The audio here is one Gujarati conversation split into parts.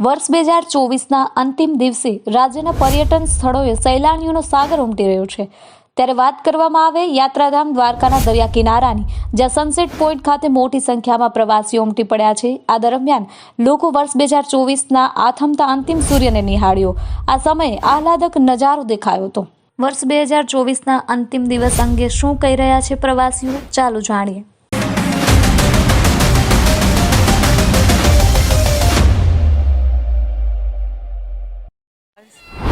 વર્ષ 2024ના અંતિમ દિવસે રાજ્યના પર્યટન સ્થળોએ સહેલાણીઓનો સાગર ઉમટી રહ્યો છે। ત્યારે વાત કરવામાં આવે યાત્રાધામ દ્વારકાના દરિયા કિનારાની, જ્યાં સનસેટ પોઈન્ટ ખાતે મોટી સંખ્યામાં પ્રવાસીઓ ઉમટી પડ્યા છે। આ દરમિયાન લોકો વર્ષ 2024ના આથમતા અંતિમ સૂર્યને નિહાળ્યો। આ સમયે આહલાદક નજારો દેખાયો હતો। વર્ષ 2024ના અંતિમ દિવસ અંગે શું કહી રહ્યા છે પ્રવાસીઓ, ચાલો જાણીએ।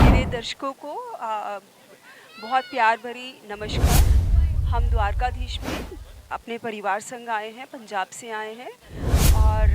मेरे दर्शकों को बहुत प्यार भरी नमस्कार। हम द्वारकाधीश में अपने परिवार संग आए हैं, पंजाब से आए हैं और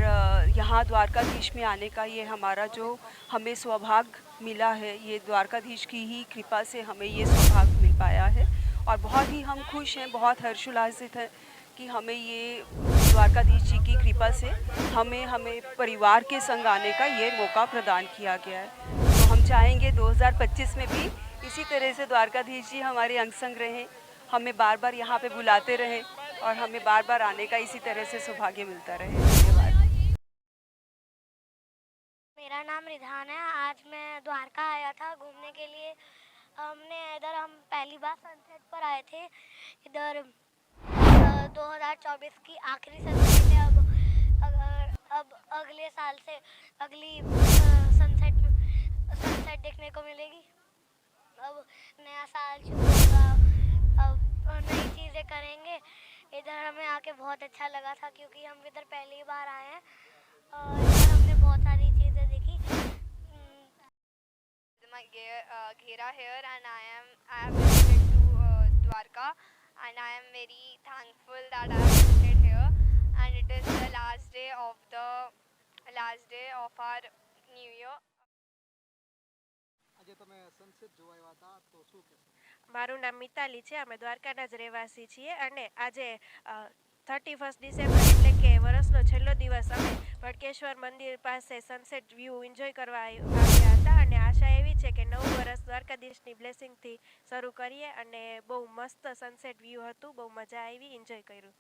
यहाँ द्वारकाधीश में आने का ये हमारा जो हमें सौभाग्य मिला है, ये द्वारकाधीश की ही कृपा से हमें ये सौभाग्य मिल पाया है और बहुत ही हम खुश हैं, बहुत हर्षोल्लासित हैं कि हमें ये द्वारकाधीश जी की कृपा से हमें परिवार के संग आने का ये मौका प्रदान किया गया है। तो हम चाहेंगे 2025 में भी इसी तरह से द्वारकाधीश जी हमारे अंग संग रहें, हमें बार बार यहाँ पे बुलाते रहें और हमें बार बार आने का इसी तरह से सौभाग्य मिलता रहे। धन्यवाद। मेरा नाम रिधान है। आज मैं द्वारका आया था घूमने के लिए। हम पहली बार सनसेट पर आए थे। इधर 2024 की आखिरी सनसेट है। अब अगले साल से अगली सनसेट देखने को मिलेगी। अब नया साल शुरू होगा, अब नई चीज़ें करेंगे। इधर हमें आके बहुत अच्छा लगा था क्योंकि हम इधर पहली बार आए हैं और इधर हमने बहुत सारी चीज़ें देखी। My Ghera here and I have visited to Dwarka and I am very thankful that I have visited here and it is the last day of our new year. આજે તમે સનસેટ જોવા આવ્યા હતા તો શું કહેશો? મારું નામ મિતાલી છે। અમે દ્વારકાના જ રહેવાસી છીએ અને આજે 31 ડિસેમ્બર એટલે કે વર્ષનો છેલ્લો દિવસ અમે ભટકેશ્વર મંદિર પાસે સનસેટ વ્યૂ એન્જોય કરવા આવ્યા હતા અને આશા એવી છે કે નવું વર્ષ દ્વારકાધીશની બ્લેસિંગથી શરૂ કરીએ અને બહુ મસ્ત સનસેટ વ્યૂ હતું, બહુ મજા આવી, એન્જોય કર્યું।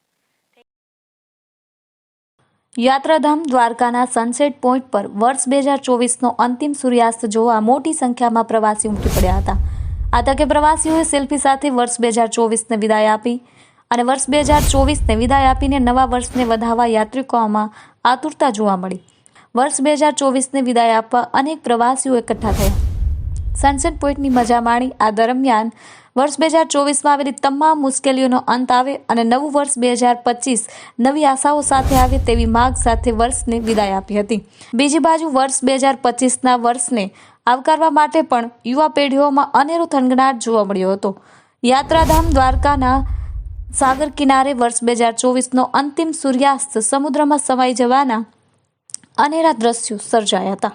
યાત્રાધામ દ્વારકાના સનસેટ પોઈન્ટ પર વર્ષ 2024નો અંતિમ સૂર્યાસ્ત જોવા મોટી સંખ્યામાં પ્રવાસી ઉમટી પડ્યા હતા। આ તકે પ્રવાસીઓએ સેલ્ફી સાથે વર્ષ 2024ને વિદાય આપી અને વર્ષ 2024ને વિદાય આપીને નવા વર્ષને વધાવવા યાત્રિકોમાં આતુરતા જોવા મળી। વર્ષ 2024ને વિદાય આપવા અનેક પ્રવાસીઓ એકઠા થયા, સનસેટ પોઈન્ટની મજા માણી। આ દરમિયાન વર્ષ 2024માં આવેલી તમામ મુશ્કેલીઓનો અંત આવે અને નવું વર્ષ 2025 નવી આશાઓ સાથે આવે તેવી માગ સાથે વર્ષને વિદાય આપી હતી। બીજી બાજુ વર્ષ 2025ના વર્ષને આવકારવા માટે પણ યુવા પેઢીઓમાં અનેરો થનગનાટ જોવા મળ્યો હતો। યાત્રાધામ દ્વારકાના સાગર કિનારે વર્ષ 2024નો અંતિમ સૂર્યાસ્ત સમુદ્રમાં સમાઈ જવાના અનેરા દ્રશ્યો સર્જાયા હતા।